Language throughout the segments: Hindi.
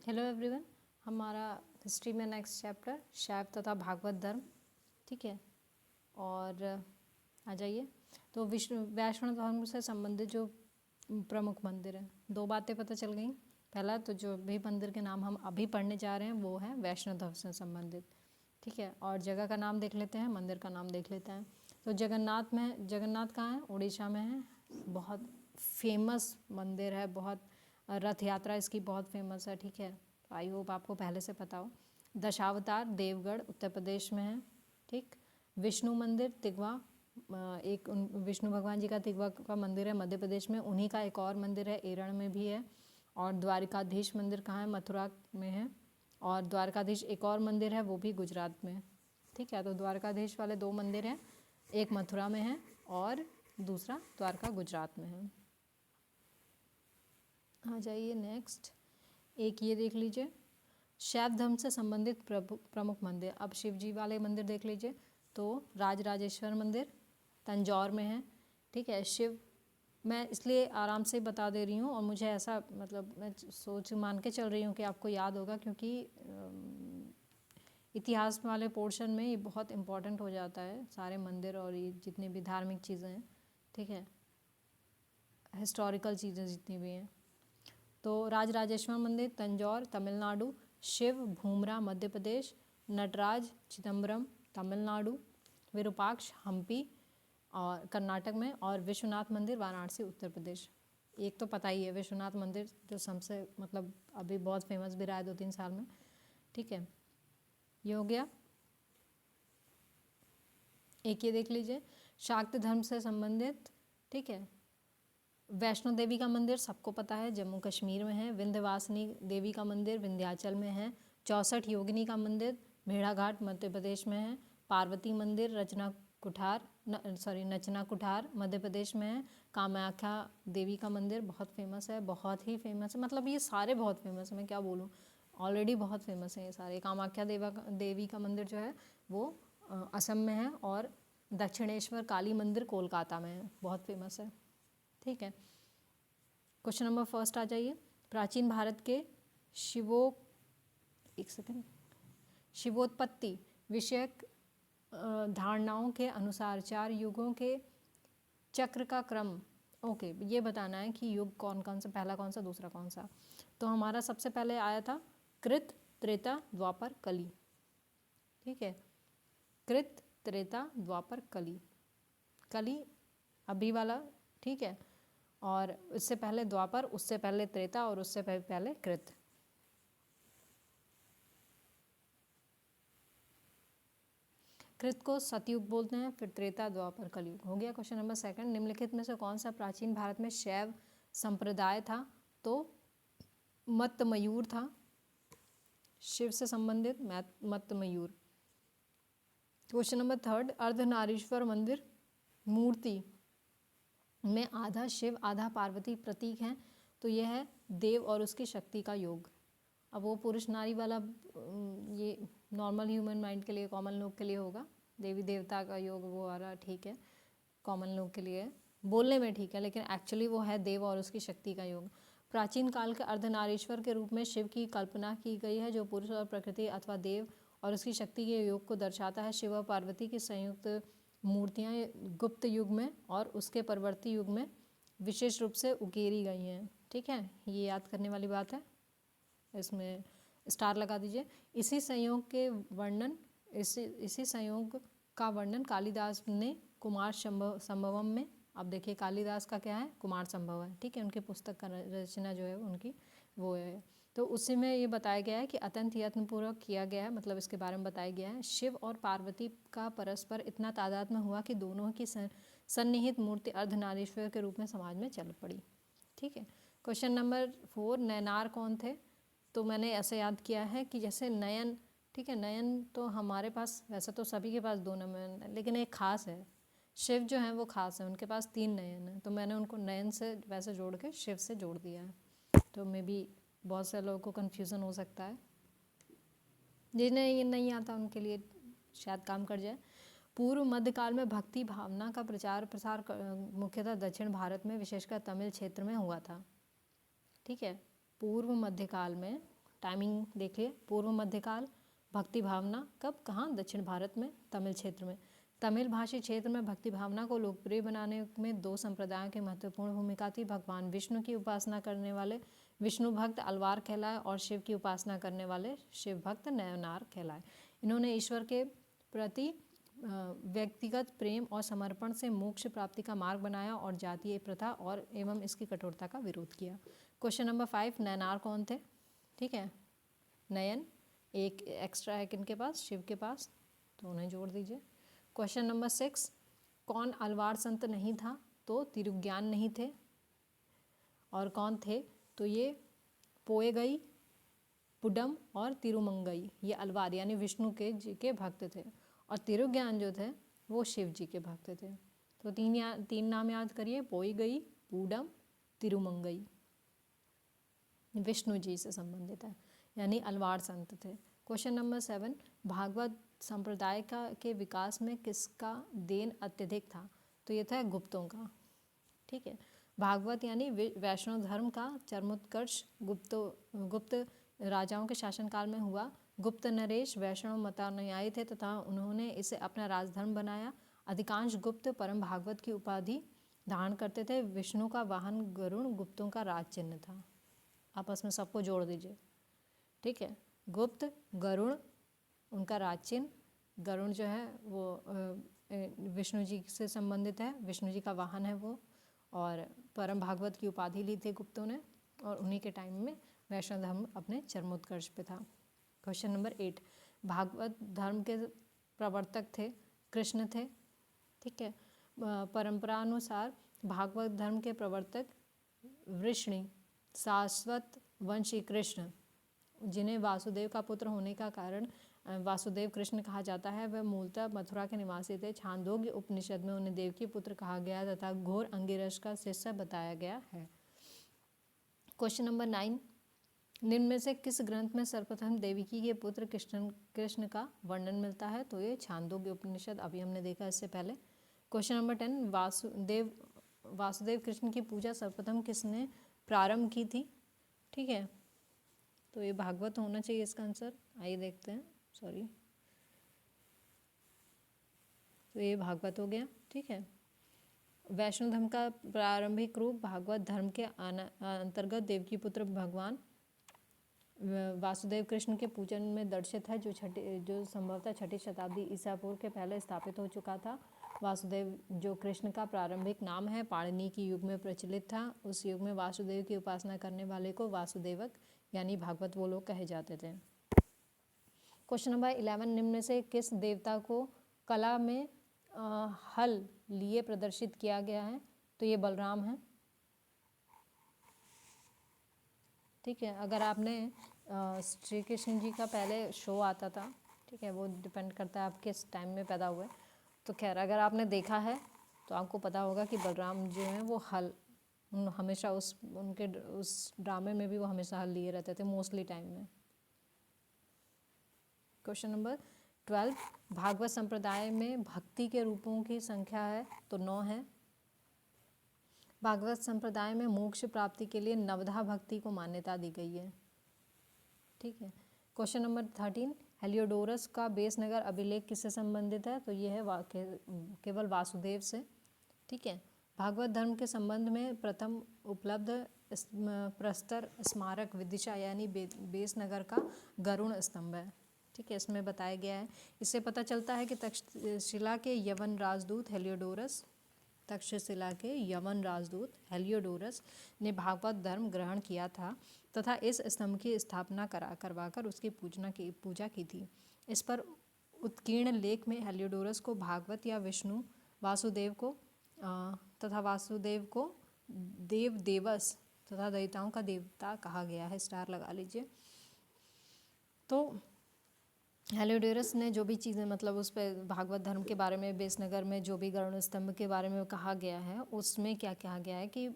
हेलो एवरीवन, हमारा हिस्ट्री में नेक्स्ट चैप्टर शैव तथा भागवत धर्म, ठीक है। और आ जाइए। तो वैष्णव धर्म से संबंधित जो प्रमुख मंदिर हैं, दो बातें पता चल गई। पहला तो जो भी मंदिर के नाम हम अभी पढ़ने जा रहे हैं वो है वैष्णव धर्म से संबंधित, ठीक है। और जगह का नाम देख लेते हैं, मंदिर का नाम देख लेते हैं। तो जगन्नाथ कहाँ है? उड़ीसा में है। बहुत फेमस मंदिर है, बहुत रथ यात्रा इसकी बहुत फेमस है, ठीक है। आई होप आपको पहले से पता हो। दशावतार देवगढ़ उत्तर प्रदेश में है, ठीक। विष्णु मंदिर तिगवा, एक विष्णु भगवान जी का तिगवा का मंदिर है मध्य प्रदेश में। उन्हीं का एक और मंदिर है एरण में भी है। और द्वारकाधीश मंदिर कहाँ है? मथुरा में है। और द्वारकाधीश एक और मंदिर है, वो भी गुजरात में, ठीक है। तो द्वारकाधीश वाले दो मंदिर हैं, एक मथुरा में है और दूसरा द्वारका गुजरात में है। आ जाइए नेक्स्ट, एक ये देख लीजिए शैव धर्म से संबंधित प्रमुख मंदिर। अब शिव जी वाले मंदिर देख लीजिए। तो राजराजेश्वर मंदिर तंजौर में है, ठीक है। शिव, मैं इसलिए आराम से बता दे रही हूँ और मुझे ऐसा मतलब मैं सोच मान के चल रही हूँ कि आपको याद होगा, क्योंकि इतिहास वाले पोर्शन में ये बहुत इम्पोर्टेंट हो जाता है, सारे मंदिर और ये जितनी भी धार्मिक चीज़ें हैं, ठीक है, हिस्टोरिकल चीज़ें जितनी भी हैं। तो राजराजेश्वर मंदिर तंजौर तमिलनाडु, शिव भूमरा मध्य प्रदेश, नटराज चिदम्बरम तमिलनाडु, विरूपाक्ष हम्पी और कर्नाटक में, और विश्वनाथ मंदिर वाराणसी उत्तर प्रदेश। एक तो पता ही है विश्वनाथ मंदिर, जो सबसे मतलब अभी बहुत फेमस भी रहा है 2-3 साल में, ठीक है। ये हो गया। एक ये देख लीजिए शाक्त धर्म से संबंधित, ठीक है। वैष्णो देवी का मंदिर सबको पता है, जम्मू कश्मीर में है। विंध्यवासिनी देवी का मंदिर विंध्याचल में है। 64 योगिनी का मंदिर भेड़ाघाट मध्य प्रदेश में है। पार्वती मंदिर नचना कुठार मध्य प्रदेश में है। कामाख्या देवी का मंदिर बहुत फेमस है, बहुत ही फेमस है, मतलब ये सारे बहुत फेमस है, मैं क्या बोलूँ, ऑलरेडी बहुत फेमस है ये सारे। कामाख्या देवी का मंदिर जो है वो असम में है। और दक्षिणेश्वर काली मंदिर कोलकाता में है, बहुत फेमस है, ठीक है। क्वेश्चन नंबर फर्स्ट आ जाइए। प्राचीन भारत के शिवोत्पत्ति विषयक धारणाओं के अनुसार 4 युगों के चक्र का क्रम, ओके, ये बताना है कि युग कौन कौन सा, पहला कौन सा, दूसरा कौन सा। तो हमारा सबसे पहले आया था कृत, त्रेता, द्वापर, कली, ठीक है। कृत, त्रेता, द्वापर, कली। कली अभी वाला, ठीक है। और उससे पहले द्वापर, उससे पहले त्रेता और उससे पहले कृत। कृत को सतयुग बोलते हैं, फिर त्रेता, द्वापर, कलयुग। हो गया क्वेश्चन नंबर सेकंड। निम्नलिखित में से कौन सा प्राचीन भारत में शैव संप्रदाय था? तो मत्त मयूर था, शिव से संबंधित मत्त मयूर। क्वेश्चन नंबर थर्ड, अर्धनारीश्वर मंदिर मूर्ति में आधा शिव आधा पार्वती प्रतीक हैं, तो यह है देव और उसकी शक्ति का योग। अब वो पुरुष नारी वाला ये नॉर्मल ह्यूमन माइंड के लिए, कॉमन लोग के लिए होगा। देवी देवता का योग वो वाला ठीक है, कॉमन लोग के लिए बोलने में ठीक है, लेकिन एक्चुअली वो है देव और उसकी शक्ति का योग। प्राचीन काल के अर्धनारीश्वर के रूप में शिव की कल्पना की गई है, जो पुरुष और प्रकृति अथवा देव और उसकी शक्ति के योग को दर्शाता है। शिव और पार्वती की संयुक्त मूर्तियाँ गुप्त युग में और उसके परवर्ती युग में विशेष रूप से उकेरी गई हैं, ठीक है। ये याद करने वाली बात है, इसमें स्टार लगा दीजिए। इसी संयोग का वर्णन कालिदास ने कुमार संभवम में, अब देखिए कालिदास का क्या है, कुमार संभव है, ठीक है, उनकी पुस्तक का रचना जो है उनकी वो है। तो उसी में ये बताया गया है कि अत्यंत यत्नपूर्वक किया गया है, मतलब इसके बारे में बताया गया है। शिव और पार्वती का परस्पर इतना तादाद में हुआ कि दोनों की सन्निहित मूर्ति अर्धनारीश्वर के रूप में समाज में चल पड़ी, ठीक है। क्वेश्चन नंबर 4, नयनार कौन थे? तो मैंने ऐसे याद किया है कि जैसे नयन, ठीक है, नयन तो हमारे पास, वैसे तो सभी के पास 2 नयन है, लेकिन एक खास है, शिव जो है वो खास है, उनके पास 3 नयन है, तो मैंने उनको नयन से वैसे जोड़ के शिव से जोड़ दिया है। तो मे बी बहुत से लोगों को कन्फ्यूज़न हो सकता है, जिन्हें ये नहीं आता उनके लिए शायद काम कर जाए। पूर्व मध्यकाल में भक्ति भावना का प्रचार प्रसार मुख्यतः दक्षिण भारत में, विशेषकर तमिल क्षेत्र में हुआ था, ठीक है। पूर्व मध्यकाल में टाइमिंग देखिए, पूर्व मध्यकाल, भक्ति भावना कब, कहाँ, दक्षिण भारत में, तमिल क्षेत्र में। तमिल भाषी क्षेत्र में भक्ति भावना को लोकप्रिय बनाने में दो संप्रदायों की महत्वपूर्ण भूमिका थी। भगवान विष्णु की उपासना करने वाले विष्णु भक्त अलवार कहलाए और शिव की उपासना करने वाले शिव भक्त नयनार कहलाए। इन्होंने ईश्वर के प्रति व्यक्तिगत प्रेम और समर्पण से मोक्ष प्राप्ति का मार्ग बनाया और जातीय प्रथा और एवं इसकी कठोरता का विरोध किया। क्वेश्चन नंबर 5, नयनार कौन थे? ठीक है, नयन एक एक्स्ट्रा है किनके पास, शिव के पास, तो उन्हें जोड़ दीजिए। क्वेश्चन नंबर 6, कौन अलवार संत नहीं था? तो तिरुज्ञान नहीं थे। और कौन थे? तो ये पोएगई, पुडम और तिरुमंगई, ये अलवार यानी विष्णु के जी के भक्त थे, और तिरुज्ञान जो थे वो शिव जी के भक्त थे। तो तीन नाम याद करिए, पोएगई, पुडम, तिरुमंगई, विष्णु जी से संबंधित है, यानी अलवार संत थे। क्वेश्चन नंबर 7, भागवत संप्रदाय के विकास में किसका देन अत्यधिक था? तो ये था गुप्तों का। ठीक है, भागवत यानी वैष्णव धर्म का चरमोत्कर्ष गुप्त राजाओं के शासनकाल में हुआ। गुप्त नरेश वैष्णव मतानुयायी थे तथा उन्होंने इसे अपना राजधर्म बनाया। अधिकांश गुप्त परम भागवत की उपाधि धारण करते थे। विष्णु का वाहन गरुण गुप्तों का राज चिन्ह था। आपस में सबको जोड़ दीजिए। ठीक है, गुप्त, गरुण उनका राज चिन्ह, गरुण जो है वो विष्णु जी से संबंधित है, विष्णु जी का वाहन है वो, और परम भागवत की उपाधि ली थी गुप्तों ने, और उन्हीं के टाइम में वैष्णव धर्म अपने चरमोत्कर्ष पे था। क्वेश्चन नंबर 8, भागवत धर्म के प्रवर्तक थे कृष्ण थे। ठीक है, परंपरानुसार भागवत धर्म के प्रवर्तक वृष्णि शाश्वत वंशी कृष्ण, जिन्हें वासुदेव का पुत्र होने का कारण वासुदेव कृष्ण कहा जाता है, वह मूलतः मथुरा के निवासी थे। छांदोग्य उपनिषद में उन्हें देवकी पुत्र कहा गया तथा घोर अंगिरस का शिष्य बताया गया है। क्वेश्चन नंबर 9, निम्न में से किस ग्रंथ में सर्वप्रथम देवकी के पुत्र कृष्ण का वर्णन मिलता है? तो ये छांदोग्य उपनिषद, अभी हमने देखा इससे पहले। क्वेश्चन नंबर 10, वासुदेव कृष्ण की पूजा सर्वप्रथम किसने प्रारंभ की थी? ठीक है, तो ये भागवत होना चाहिए इसका आंसर। आइए देखते हैं, सॉरी, तो ये भागवत हो गया। ठीक है, वैष्णव धर्म का प्रारंभिक रूप भागवत धर्म के अंतर्गत देवकी पुत्र भगवान वासुदेव कृष्ण के पूजन में दर्शित है, जो संभवतः 6ठी शताब्दी ईसा पूर्व के पहले स्थापित हो चुका था। वासुदेव जो कृष्ण का प्रारंभिक नाम है, पाणिनि की युग में प्रचलित था। उस युग में वासुदेव की उपासना करने वाले को वासुदेवक यानी भागवत वो लोग कहे जाते थे। क्वेश्चन नंबर 11, निम्न में से किस देवता को कला में हल लिए प्रदर्शित किया गया है? तो ये बलराम है। ठीक है, अगर आपने श्री कृष्ण जी का पहले शो आता था, ठीक है, वो डिपेंड करता है आप किस टाइम में पैदा हुए, तो खैर अगर आपने देखा है तो आपको पता होगा कि बलराम जो हैं वो हल हमेशा उस ड्रामे में भी वो हमेशा हल लिए रहते थे मोस्टली टाइम में। क्वेश्चन नंबर 12, भागवत संप्रदाय में भक्ति के रूपों की संख्या है? तो 9 है। भागवत संप्रदाय में मोक्ष प्राप्ति के लिए नवधा भक्ति को मान्यता दी गई है। ठीक है, क्वेश्चन नंबर 13, हेलियोडोरस का बेसनगर अभिलेख किससे संबंधित है? तो ये है केवल वासुदेव से। ठीक है, भागवत धर्म के संबंध में प्रथम उपलब्ध प्रस्तर स्मारक विदिशा यानी बेसनगर का गरुण स्तंभ है। ठीक है, इसमें बताया गया है, इससे पता चलता है कि तक्षशिला के यवन राजदूत हेलियोडोरस ने भागवत धर्म ग्रहण किया था तथा इस स्तंभ की स्थापना करवाकर उसकी पूजा की थी। इस पर उत्कीर्ण लेख में हेलियोडोरस को भागवत या विष्णु वासुदेव को देवस तथा देवताओं का देवता कहा गया है। स्टार लगा लीजिए। तो हेलियोडोरस ने जो भी चीज़ें मतलब उस पर भागवत धर्म के बारे में बेसनगर में जो भी गरुड़ स्तंभ के बारे में कहा गया है, उसमें क्या कहा गया है कि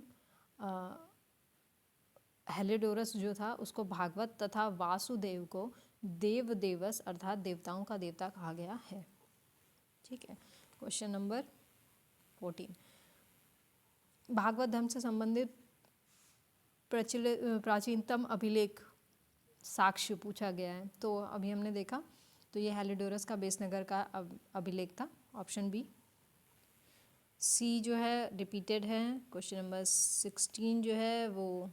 हेलियोडोरस जो था उसको भागवत तथा वासुदेव को देवस अर्थात देवताओं का देवता कहा गया है। ठीक है, क्वेश्चन नंबर 14, भागवत धर्म से संबंधित प्राचीनतम अभिलेख साक्ष्य पूछा गया है। तो अभी हमने देखा तो ये हेलिडोरस का बेसनगर का अभिलेख था, ऑप्शन बी। सी जो है रिपीटेड है, क्वेश्चन नंबर 16 जो है वो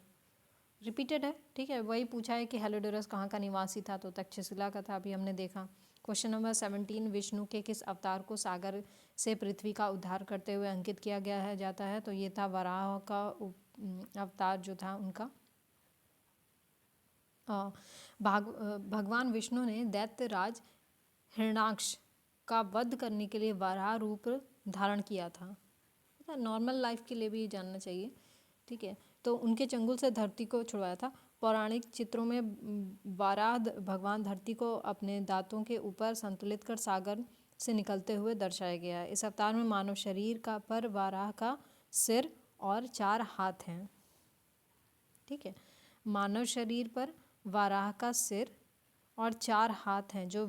रिपीटेड है, ठीक है। वही पूछा है कि हेलिडोरस कहाँ का निवासी था, तो तक्षशिला का था, अभी हमने देखा। क्वेश्चन नंबर 17 विष्णु के किस अवतार को सागर से पृथ्वी का उद्धार करते हुए अंकित किया गया है जाता है, तो ये था वराह का अवतार जो था उनका। भगवान विष्णु ने दैत्यराज हिरण्याक्ष का वध करने के लिए वराह रूप धारण किया था। नॉर्मल लाइफ के लिए भी जानना चाहिए, ठीक है। तो उनके चंगुल से धरती को छुड़वाया था। पौराणिक चित्रों में वराह भगवान धरती को अपने दांतों के ऊपर संतुलित कर सागर से निकलते हुए दर्शाया गया है। इस अवतार में मानव शरीर का पर वराह का सिर और 4 हाथ हैं, ठीक है। मानव शरीर पर वराह का सिर और 4 हाथ हैं, जो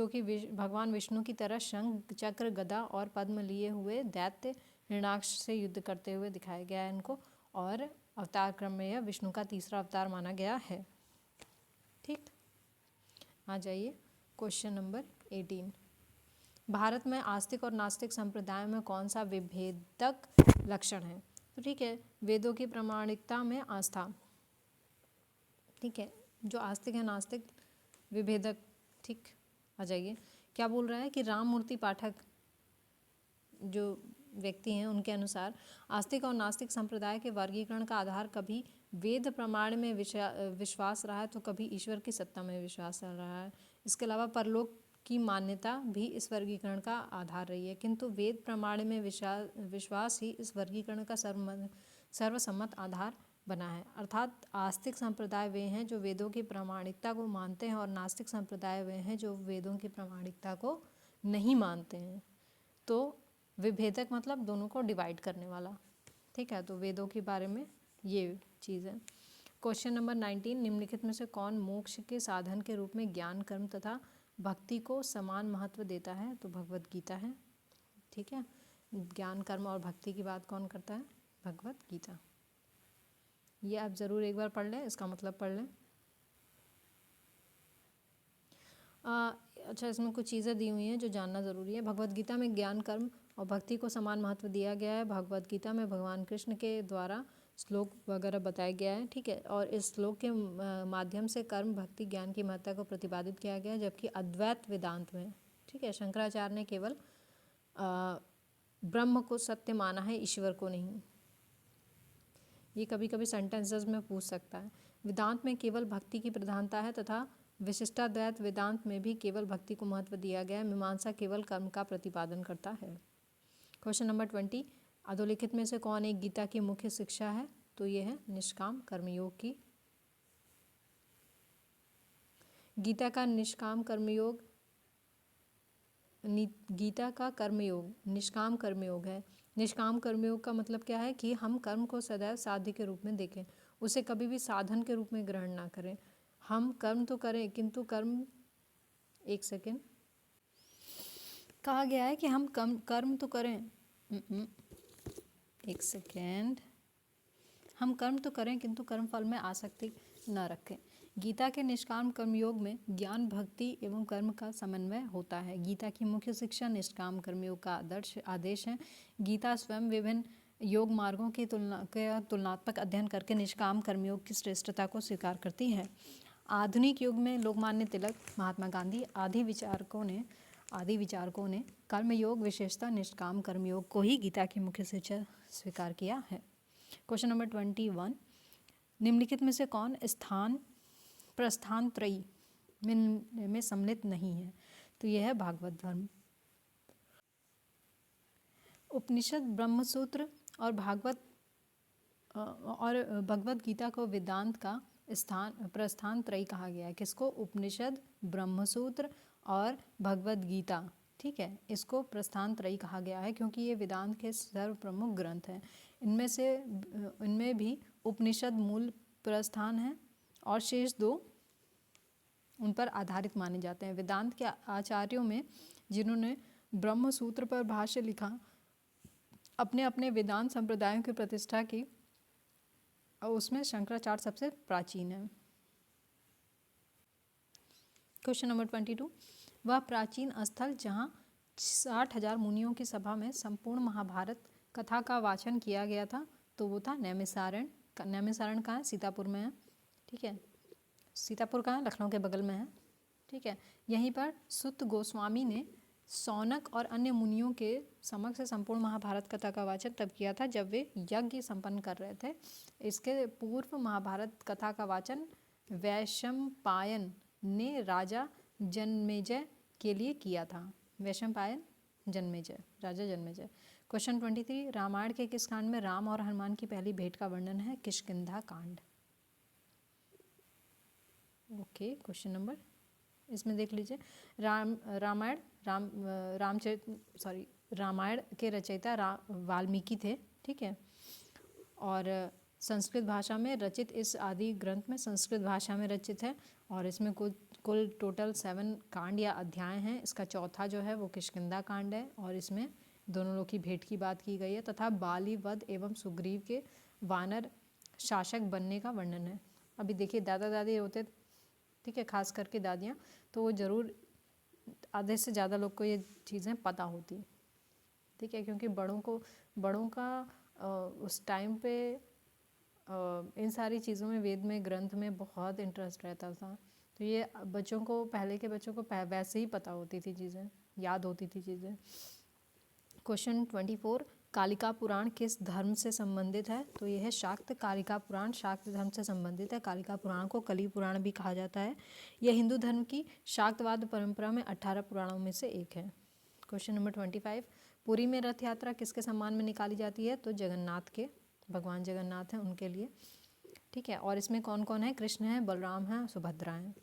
कि भगवान विष्णु की तरह शंख, चक्र, गदा और पद्म लिए हुए दैत्य हिरण्याक्ष से युद्ध करते हुए दिखाया गया है इनको, और अवतार क्रम में यह विष्णु का तीसरा अवतार माना गया है, ठीक। आ जाइए क्वेश्चन नंबर 18। भारत में आस्तिक और नास्तिक संप्रदाय में कौन सा विभेदक लक्षण है, तो ठीक है, वेदों की प्रामाणिकता में आस्था, ठीक है। जो आस्तिक है नास्तिक विभेदक, ठीक। आ जाइए, क्या बोल रहा है कि राममूर्ति पाठक जो व्यक्ति हैं उनके अनुसार आस्तिक और नास्तिक संप्रदाय के वर्गीकरण का आधार कभी वेद प्रमाण में विश्वास रहा है, तो कभी ईश्वर की सत्ता में विश्वास रहा है। इसके अलावा परलोक की मान्यता भी इस वर्गीकरण का आधार रही है, किंतु वेद प्रमाण में विश्वास ही इस वर्गीकरण का सर्वसम्मत आधार बना है। अर्थात आस्तिक संप्रदाय वे हैं जो वेदों की प्रामाणिकता को मानते हैं, और नास्तिक संप्रदाय वे हैं जो वेदों की प्रामाणिकता को नहीं मानते हैं। तो विभेदक मतलब दोनों को डिवाइड करने वाला, ठीक है। तो वेदों के बारे में ये चीज़ है। क्वेश्चन नंबर 19 निम्नलिखित में से कौन मोक्ष के साधन के रूप में ज्ञान, कर्म तथा भक्ति को समान महत्व देता है, तो भगवत गीता है, ठीक है। ज्ञान, कर्म और भक्ति की बात कौन करता है, भगवत गीता। ये आप ज़रूर एक बार पढ़ लें, इसका मतलब पढ़ लें। अच्छा, इसमें कुछ चीज़ें दी हुई हैं जो जानना ज़रूरी है। भगवत गीता में ज्ञान, कर्म और भक्ति को समान महत्व दिया गया है। भगवत गीता में भगवान कृष्ण के द्वारा श्लोक वगैरह बताया गया है, ठीक है। और इस श्लोक के माध्यम से कर्म, भक्ति, ज्ञान की महत्ता को प्रतिपादित किया गया है, जबकि अद्वैत वेदांत में, ठीक है, शंकराचार्य ने केवल ब्रह्म को सत्य माना है, ईश्वर को नहीं। ये कभी कभी सेंटेंसेस में पूछ सकता है। वेदांत में केवल भक्ति की प्रधानता है तथा विशिष्टाद्वैत वेदांत में भी केवल भक्ति को महत्व दिया गया है। मीमांसा केवल कर्म का प्रतिपादन करता है। क्वेश्चन नंबर 20 अधोलिखित में से कौन एक गीता की मुख्य शिक्षा है, तो ये है निष्काम कर्मयोग की। गीता का निष्काम कर्मयोग, गीता का कर्मयोग निष्काम कर्मयोग है। निष्काम कर्मयोग का मतलब क्या है कि हम कर्म को सदैव साध्य के रूप में देखें, उसे कभी भी साधन के रूप में ग्रहण ना करें। हम कर्म तो करें, किंतु कर्म, एक सेकेंड, कहा गया है कि हम कर्म तो करें, एक सेकेंड, हम कर्म तो करें किंतु कर्म फल में आसक्ति न रखें। गीता के निष्काम कर्मयोग में ज्ञान, भक्ति एवं कर्म का समन्वय होता है। गीता की मुख्य शिक्षा निष्काम कर्मयोग का आदेश है। गीता स्वयं विभिन्न योग मार्गों की तुलनात्मक अध्ययन करके निष्काम कर्मयोग की श्रेष्ठता को स्वीकार करती है। आधुनिक युग में लोकमान्य तिलक, महात्मा गांधी आदि विचारकों ने कर्मयोग, विशेषता निष्काम कर्मयोग को ही गीता की मुख्य शिक्षा स्वीकार किया है। क्वेश्चन नंबर 21 निम्नलिखित में से कौन प्रस्थान त्रयी में सम्मिलित नहीं है, तो यह है भागवत धर्म। उपनिषद, ब्रह्मसूत्र और भगवत गीता को वेदांत का प्रस्थान त्रयी कहा गया है। किसको? उपनिषद, ब्रह्मसूत्र और भगवत गीता, ठीक है, इसको प्रस्थान त्रयी कहा गया है क्योंकि ये वेदांत के सर्व प्रमुख ग्रंथ हैं। इनमें भी उपनिषद मूल प्रस्थान है और शेष 2 उन पर आधारित माने जाते हैं। वेदांत के आचार्यों में जिन्होंने ब्रह्मसूत्र पर भाष्य लिखा, अपने अपने वेदांत संप्रदायों की प्रतिष्ठा की, और उसमें शंकराचार्य सबसे प्राचीन है। क्वेश्चन नंबर 22, वह प्राचीन स्थल जहाँ 60,000 मुनियों की सभा में संपूर्ण महाभारत कथा का वाचन किया गया था, तो वो था नैमिसारण। नैमिसारण कहाँ है? सीतापुर में है। ठीक है, सीतापुर कहाँ है? लखनऊ के बगल में है। ठीक है, यहीं पर सुत गोस्वामी ने सौनक और अन्य मुनियों के समक्ष संपूर्ण महाभारत कथा का वाचन तब किया था जब वे यज्ञ संपन्न कर रहे थे। इसके पूर्व महाभारत कथा का वाचन वैशंपायन ने राजा जन्मेजय के लिए किया था। वैशंपायन, जन्मेजय, राजा जन्मेजय। क्वेश्चन 23, रामायण के किस कांड में राम और हनुमान की पहली भेंट का वर्णन है? किष्किंधा कांड। ओके, क्वेश्चन नंबर, इसमें देख लीजिए, रामायण के रचयिता वाल्मीकि थे। ठीक है, और संस्कृत भाषा में रचित इस आदि ग्रंथ में संस्कृत भाषा में रचित है, और इसमें कुल टोटल 7 कांड या अध्याय हैं। इसका चौथा जो है वो किष्किंधा कांड है, और इसमें दोनों लोग की भेंट की बात की गई है तथा बाली वध एवं सुग्रीव के वानर शासक बनने का वर्णन है। अभी देखिए, दादा दादी होते, ठीक है, खास करके दादियाँ, तो वो ज़रूर आधे से ज़्यादा लोग को ये चीज़ें पता होती। ठीक है, क्योंकि बड़ों का उस टाइम पे इन सारी चीज़ों में, वेद में, ग्रंथ में बहुत इंटरेस्ट रहता था। तो ये बच्चों को, पहले के बच्चों को वैसे ही पता होती थी चीज़ें, याद होती थी चीज़ें। क्वेश्चन 24, कालिका पुराण किस धर्म से संबंधित है? तो यह है शाक्त। कालिका पुराण शाक्त धर्म से संबंधित है। कालिका पुराण को कली पुराण भी कहा जाता है। यह हिंदू धर्म की शाक्तवाद परंपरा में 18 पुराणों में से एक है। क्वेश्चन नंबर 25, पुरी में रथ यात्रा किसके सम्मान में निकाली जाती है? तो जगन्नाथ के, भगवान जगन्नाथ हैं उनके लिए। ठीक है, और इसमें कौन कौन है? कृष्ण है, बलराम है, सुभद्रा है।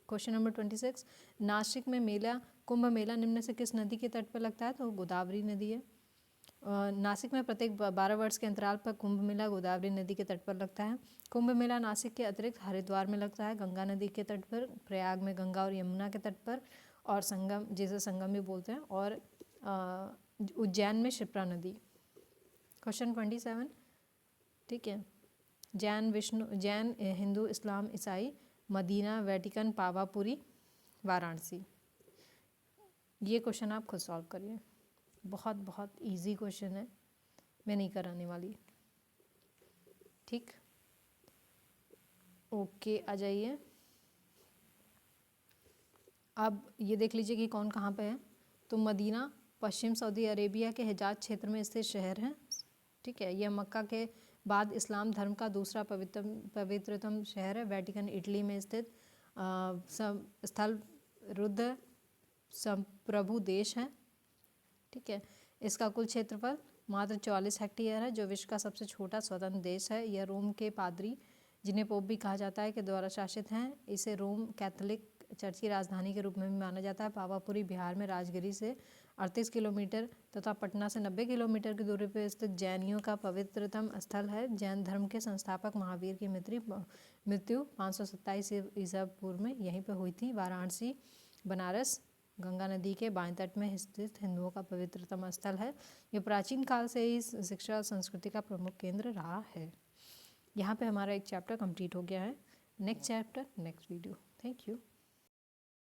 क्वेश्चन नंबर 26, नासिक में कुंभ मेला निम्न से किस नदी के तट पर लगता है? तो गोदावरी नदी है। नासिक में प्रत्येक 12 वर्ष के अंतराल पर कुंभ मेला गोदावरी नदी के तट पर लगता है। कुंभ मेला नासिक के अतिरिक्त हरिद्वार में लगता है, गंगा नदी के तट पर, प्रयाग में गंगा और यमुना के तट पर, और संगम, जिसे संगम भी बोलते हैं, और उज्जैन में शिप्रा नदी। क्वेश्चन 27, ठीक है, जैन, हिंदू, इस्लाम, ईसाई, मदीना, वेटिकन, पावापुरी, वाराणसी। ये क्वेश्चन आप खुद सॉल्व करिए, बहुत बहुत इजी क्वेश्चन है, मैं नहीं कराने वाली। ठीक, ओके, आ जाइए। अब ये देख लीजिए कि कौन कहाँ पे है। तो मदीना पश्चिम सऊदी अरेबिया के हिजाज क्षेत्र में स्थित शहर है। ठीक है, यह मक्का के बाद इस्लाम धर्म का दूसरा पवित्रतम शहर है। वेटिकन इटली में स्थित स्थल रुद्र संप्रभु देश है। ठीक है, इसका कुल क्षेत्रफल मात्र 44 हेक्टेयर है, जो विश्व का सबसे छोटा स्वतंत्र देश है। यह रोम के पादरी, जिन्हें पोप भी कहा जाता है, के द्वारा शासित हैं। इसे रोम कैथोलिक चर्च की राजधानी के रूप में भी माना जाता है। पावापुरी बिहार में राजगिरी से 38 किलोमीटर तथा पटना से 90 किलोमीटर की दूरी पर स्थित जैनियों का पवित्रतम स्थल है। जैन धर्म के संस्थापक महावीर की मृत्यु 527 ईसा पूर्व में यहीं पर हुई थी। वाराणसी बनारस गंगा नदी के बाएं तट में स्थित हिंदुओं का पवित्रतम स्थल है। यह प्राचीन काल से ही शिक्षा और संस्कृति का प्रमुख केंद्र रहा है। यहाँ पे हमारा एक चैप्टर कंप्लीट हो गया है। Next chapter next video. Thank you.